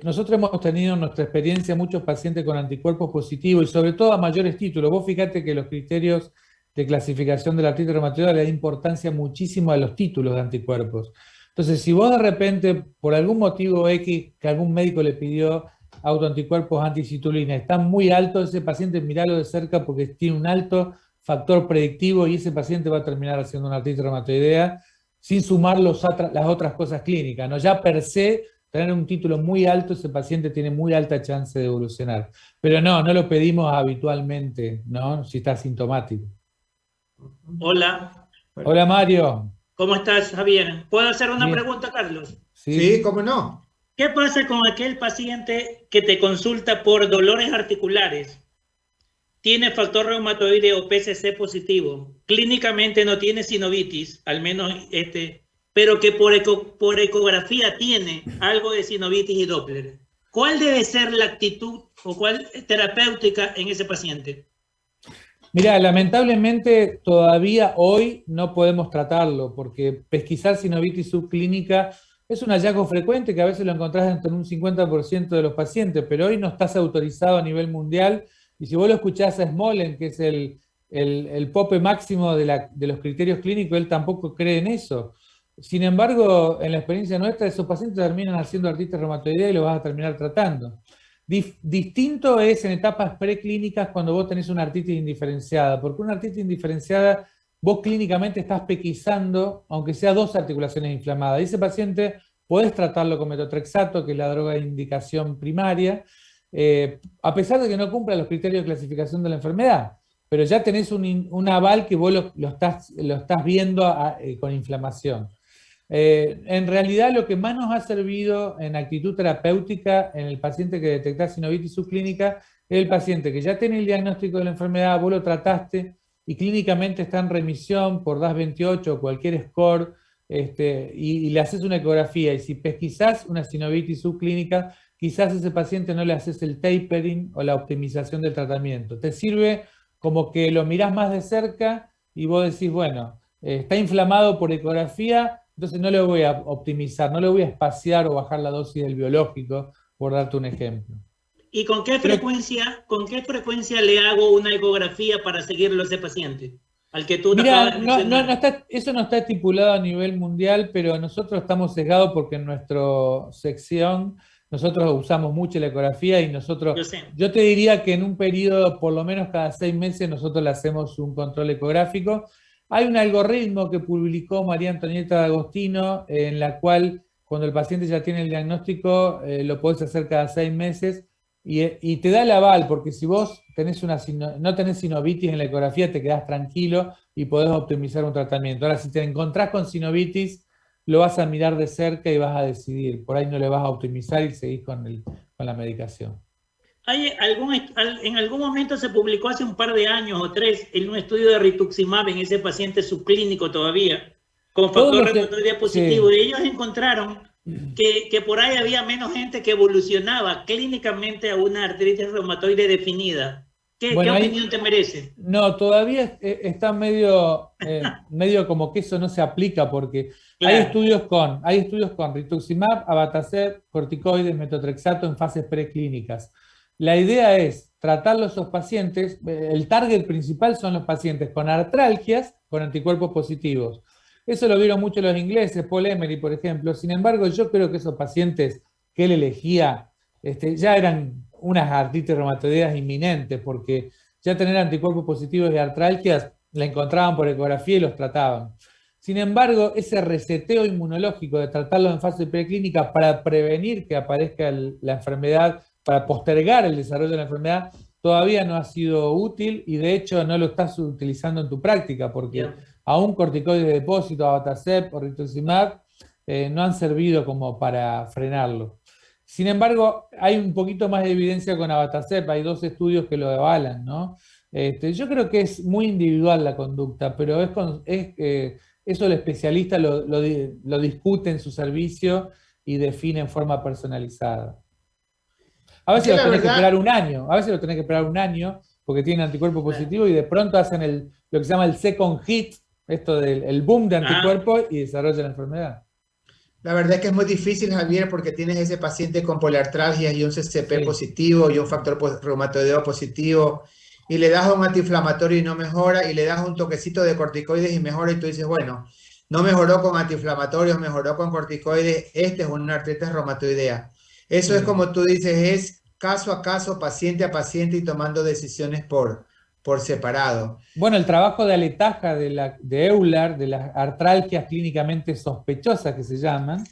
nosotros hemos tenido en nuestra experiencia muchos pacientes con anticuerpos positivos y sobre todo a mayores títulos. Vos fíjate que los criterios de clasificación de la artritis reumatoidea le da importancia muchísimo a los títulos de anticuerpos. Entonces, si vos de repente, por algún motivo X que algún médico le pidió autoanticuerpos anticitulina, están muy altos, ese paciente miralo de cerca porque tiene un alto factor predictivo y ese paciente va a terminar haciendo una artritis reumatoidea sin sumar las otras cosas clínicas, ¿no? Ya per se, tener un título muy alto, ese paciente tiene muy alta chance de evolucionar. Pero no lo pedimos habitualmente, ¿no? Si está sintomático. Hola, Bueno, Hola Mario. ¿cómo estás, Javier? ¿Puedo hacer una Bien. pregunta, Carlos? sí, Sí. cómo no. ¿Qué pasa con aquel paciente que te consulta por dolores articulares? Tiene factor reumatoide o PCC positivo. Clínicamente no tiene sinovitis, al menos pero que por ecografía tiene algo de sinovitis y Doppler. ¿Cuál debe ser la actitud o cuál terapéutica en ese paciente? Mira, lamentablemente todavía hoy no podemos tratarlo porque pesquisar sinovitis subclínica es un hallazgo frecuente que a veces lo encontrás entre un 50% de los pacientes, pero hoy no estás autorizado a nivel mundial y si vos lo escuchás a Smolen, que es el pope máximo de los criterios clínicos, él tampoco cree en eso. Sin embargo, en la experiencia nuestra, esos pacientes terminan haciendo artritis reumatoidea y lo vas a terminar tratando. Distinto es en etapas preclínicas cuando vos tenés una artritis indiferenciada, porque una artritis indiferenciada vos clínicamente estás pesquisando, aunque sea 2 articulaciones inflamadas. Y ese paciente podés tratarlo con metotrexato, que es la droga de indicación primaria, a pesar de que no cumpla los criterios de clasificación de la enfermedad. Pero ya tenés un aval que vos lo estás viendo con inflamación. En realidad lo que más nos ha servido en actitud terapéutica en el paciente que detecta sinovitis subclínica es el paciente que ya tiene el diagnóstico de la enfermedad, vos lo trataste y clínicamente está en remisión por DAS28 o cualquier score, y le haces una ecografía y si pesquisás una sinovitis subclínica, quizás a ese paciente no le haces el tapering o la optimización del tratamiento. Te sirve como que lo mirás más de cerca y vos decís, bueno, está inflamado por ecografía, entonces no le voy a optimizar, no le voy a espaciar o bajar la dosis del biológico, por darte un ejemplo. ¿Y Pero con qué frecuencia le hago una ecografía para seguirlo a ese paciente? Al que tú acabas mira, de mencionar. eso no está estipulado a nivel mundial, pero nosotros estamos sesgados porque en nuestra sección nosotros usamos mucho la ecografía y Yo sé. yo te diría que en un periodo, por lo menos cada 6 meses, nosotros le hacemos un control ecográfico. Hay un algoritmo que publicó María Antonieta Agostino, en la cual cuando el paciente ya tiene el diagnóstico, lo podés hacer cada 6 meses. Y te da el aval, porque si vos no tenés sinovitis en la ecografía, te quedás tranquilo y podés optimizar un tratamiento. Ahora, si te encontrás con sinovitis, lo vas a mirar de cerca y vas a decidir. Por ahí no le vas a optimizar y seguís con la medicación. En algún momento se publicó hace un par de años o 3 en un estudio de rituximab en ese paciente subclínico todavía, con Todos factor los... reumatoide positivo, Sí. y ellos encontraron que por ahí había menos gente que evolucionaba clínicamente a una artritis reumatoide definida. ¿Qué Bueno, opinión te merece? no, todavía está medio como que eso no se aplica porque Claro. hay estudios con rituximab, abatacept, corticoides, metotrexato en fases preclínicas. La idea es tratarlo a esos pacientes, el target principal son los pacientes con artralgias con anticuerpos positivos. Eso lo vieron mucho los ingleses, Paul Emery, por ejemplo. Sin embargo, yo creo que esos pacientes que él elegía ya eran unas artritis reumatoideas inminentes, porque ya tener anticuerpos positivos de artralgias la encontraban por ecografía y los trataban. Sin embargo, ese reseteo inmunológico de tratarlo en fase preclínica para prevenir que aparezca la enfermedad, para postergar el desarrollo de la enfermedad, todavía no ha sido útil y de hecho no lo estás utilizando en tu práctica, porque Yeah. aún corticoides de depósito, abatacept o rituximab, no han servido como para frenarlo. Sin embargo, hay un poquito más de evidencia con abatacept, hay 2 estudios que lo avalan, ¿no? Yo creo que es muy individual la conducta, pero eso el especialista lo discute en su servicio y define en forma personalizada. A Es veces que lo la tenés que esperar verdad, un año, a veces lo tenés que esperar un año porque tienen anticuerpo positivo y de pronto hacen lo que se llama el second hit, esto del el boom de Ah, anticuerpos y desarrollan la enfermedad. la verdad es que es muy difícil, Javier, porque tienes ese paciente con poliartralgia y un CCP Sí. positivo y un factor reumatoideo positivo, y le das un antiinflamatorio y no mejora, y le das un toquecito de corticoides y mejora, y tú dices, bueno, no mejoró con antiinflamatorios, mejoró con corticoides, este es una artritis reumatoidea. Eso es Sí. como tú dices, es caso a caso, paciente a paciente y tomando decisiones por separado. Bueno, el trabajo de aletaja de Euler, de las artralgias clínicamente sospechosas que se llaman,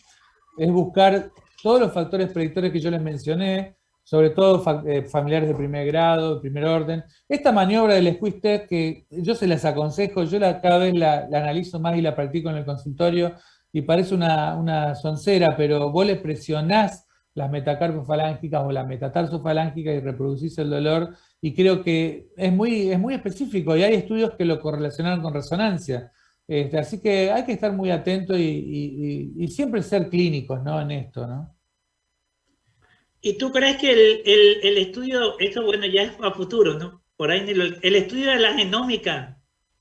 es buscar todos los factores predictores que yo les mencioné, sobre todo familiares de primer grado, de primer orden. Esta maniobra del squeeze test que yo se las aconsejo, cada vez la analizo más y la practico en el consultorio y parece una soncera, pero vos le presionás las metacarpofalángicas o la metatarsofalángica y reproducís el dolor y creo que es muy específico y hay estudios que lo correlacionaron con resonancia. Así que hay que estar muy atentos y siempre ser clínicos, ¿no? En esto, ¿no? ¿y tú crees que el estudio, esto bueno, ya es a futuro, ¿no? Por ahí el estudio de la genómica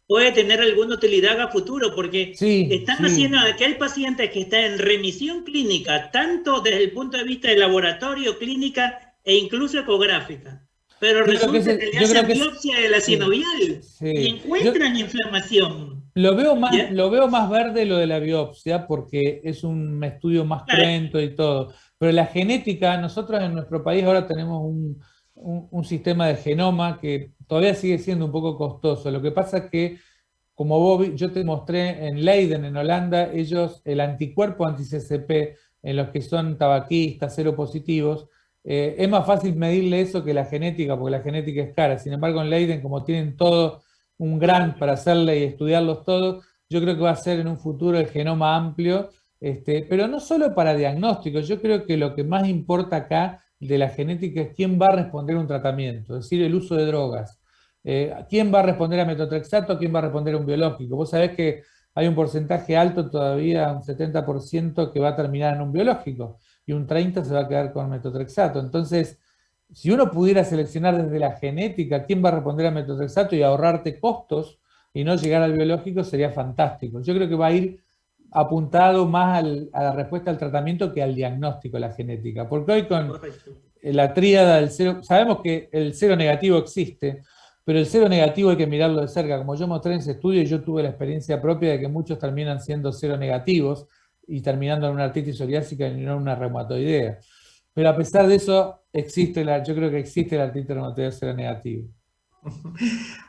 puede tener alguna utilidad a futuro, porque Sí, están haciendo sí. a aquel paciente que está en remisión clínica, tanto desde el punto de vista de laboratorio, clínica e incluso ecográfica. Pero resulta que le Yo creo hacen que biopsia de la sí, sinovial y sí. encuentran inflamación. ¿Ya? Lo veo más verde lo de la biopsia porque es un estudio más Claro, cruento y todo. Pero la genética, nosotros en nuestro país ahora tenemos un sistema de genoma que todavía sigue siendo un poco costoso. Lo que pasa es que como yo te mostré en Leiden, en Holanda, el anticuerpo anti-CCP en los que son tabaquistas, seropositivos, es más fácil medirle eso que la genética, porque la genética es cara. Sin embargo, en Leiden, como tienen todo un claro. grant para hacerle y estudiarlos todos, yo creo que va a ser en un futuro el genoma amplio, pero no solo para diagnósticos, yo creo que lo que más importa acá de la genética es quién va a responder a un tratamiento, es decir, el uso de drogas. ¿Quién va a responder a metotrexato? ¿Quién va a responder a un biológico? Vos sabés que hay un porcentaje alto todavía, un 70% que va a terminar en un biológico y un 30% se va a quedar con metotrexato. Entonces, si uno pudiera seleccionar desde la genética quién va a responder a metotrexato y ahorrarte costos y no llegar al biológico, sería fantástico. Yo creo que va a ir apuntado más a la respuesta al tratamiento que al diagnóstico, la genética. Porque hoy con la tríada del cero, sabemos que el cero negativo existe, pero el cero negativo hay que mirarlo de cerca. Como yo mostré en ese estudio, yo tuve la experiencia propia de que muchos terminan siendo cero negativos y terminando en una artritis psoriásica y no en una reumatoidea. Pero a pesar de eso, yo creo que existe la artritis reumatoidea cero negativa.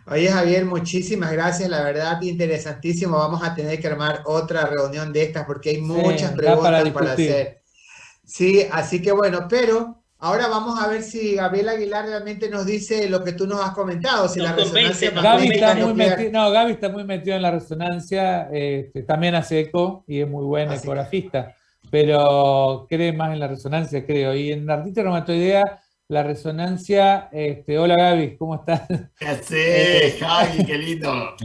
Oye, Javier, muchísimas gracias, la verdad, interesantísimo. Vamos a tener que armar otra reunión de estas porque hay muchas preguntas para hacer. Sí, así que bueno, pero ahora vamos a ver si Gabriel Aguilar realmente nos dice lo que tú nos has comentado, si la resonancia magnética nuclear. Gaby está muy metido en la resonancia, también hace eco y es muy buen ecografista, pero cree más en la resonancia, creo. Y en la artritis reumatoidea, la resonancia, hola Gaby, ¿cómo estás? ¿Qué haces, Javi? Qué lindo.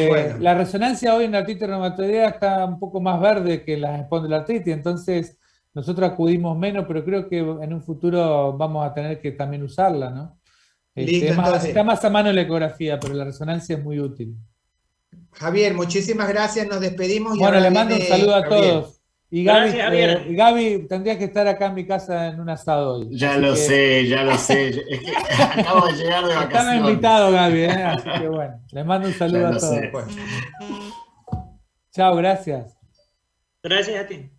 Bueno. La resonancia hoy en la artritis reumatoidea está un poco más verde que la espondiloartritis, entonces nosotros acudimos menos, pero creo que en un futuro vamos a tener que también usarla, ¿no? Listo, está más a mano la ecografía, pero la resonancia es muy útil. Javier, muchísimas gracias, nos despedimos. Bueno, le mando un saludo a todos. Y Gaby, gracias, Gaby, tendrías que estar acá en mi casa en un asado hoy. Ya lo sé. Es que acabo de llegar de vacaciones. Están invitados, Gaby, así que bueno, le mando un saludo a todos. Bueno. Chao, gracias. Gracias a ti.